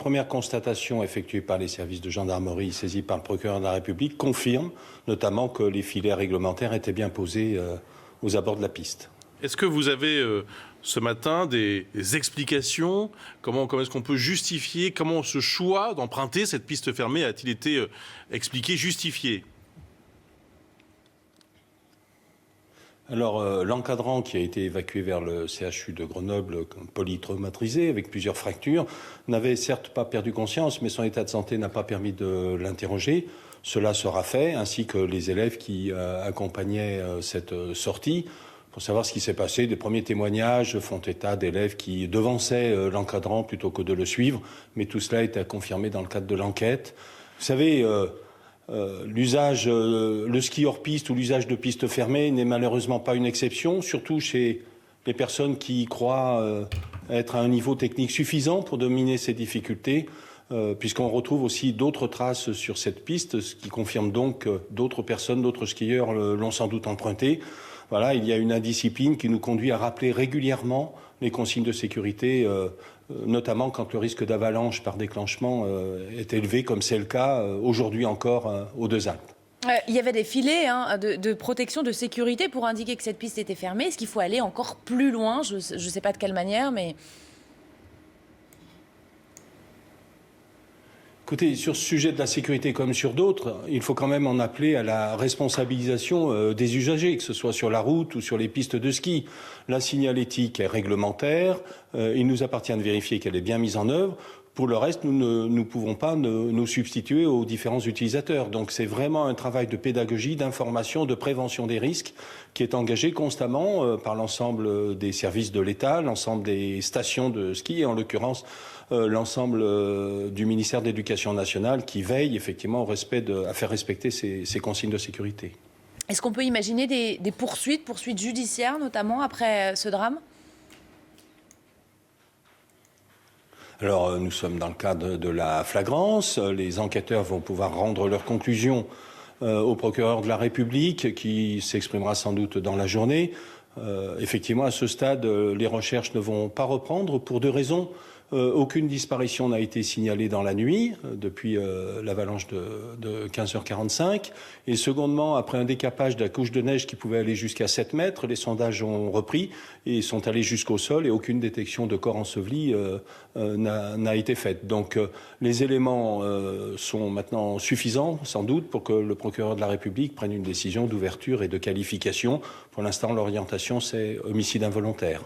première constatation effectuée par les services de gendarmerie saisis par le procureur de la République confirme notamment que les filets réglementaires étaient bien posés aux abords de la piste. Est-ce que vous avez ce matin des explications? Comment est-ce qu'on peut justifier, comment ce choix d'emprunter cette piste fermée a-t-il été expliqué, justifié? Alors, l'encadrant qui a été évacué vers le CHU de Grenoble, polytraumatisé, avec plusieurs fractures, n'avait certes pas perdu conscience, mais son état de santé n'a pas permis de l'interroger. Cela sera fait, ainsi que les élèves qui accompagnaient cette sortie. Pour savoir ce qui s'est passé, des premiers témoignages font état d'élèves qui devançaient l'encadrant plutôt que de le suivre, mais tout cela est à confirmer dans le cadre de l'enquête. Vous savez, l'usage, le ski hors piste ou l'usage de pistes fermées n'est malheureusement pas une exception, surtout chez les personnes qui croient être à un niveau technique suffisant pour dominer ces difficultés, puisqu'on retrouve aussi d'autres traces sur cette piste, ce qui confirme donc que d'autres personnes, d'autres skieurs l'ont sans doute emprunté. Voilà, il y a une indiscipline qui nous conduit à rappeler régulièrement les consignes de sécurité, notamment quand le risque d'avalanche par déclenchement est élevé, comme c'est le cas aujourd'hui encore aux Deux-Alpes. Il y avait des filets de protection, de sécurité pour indiquer que cette piste était fermée. Est-ce qu'il faut aller encore plus loin? Je ne sais pas de quelle manière, mais... Écoutez, sur ce sujet de la sécurité comme sur d'autres, il faut quand même en appeler à la responsabilisation des usagers, que ce soit sur la route ou sur les pistes de ski. La signalétique est réglementaire, il nous appartient de vérifier qu'elle est bien mise en œuvre. Pour le reste, nous ne pouvons pas nous substituer aux différents utilisateurs. Donc c'est vraiment un travail de pédagogie, d'information, de prévention des risques qui est engagé constamment par l'ensemble des services de l'État, l'ensemble des stations de ski et en l'occurrence l'ensemble du ministère de l'Éducation nationale qui veille effectivement à faire respecter ces consignes de sécurité. Est-ce qu'on peut imaginer des poursuites judiciaires notamment après ce drame ? Alors, nous sommes dans le cadre de la flagrance. Les enquêteurs vont pouvoir rendre leurs conclusions au procureur de la République, qui s'exprimera sans doute dans la journée. Effectivement, à ce stade, les recherches ne vont pas reprendre pour deux raisons. Aucune disparition n'a été signalée dans la nuit, depuis l'avalanche de 15h45. Et secondement, après un décapage de la couche de neige qui pouvait aller jusqu'à 7 mètres, les sondages ont repris et sont allés jusqu'au sol et aucune détection de corps enseveli n'a été faite. Donc les éléments sont maintenant suffisants, sans doute, pour que le procureur de la République prenne une décision d'ouverture et de qualification. Pour l'instant, l'orientation, c'est homicide involontaire.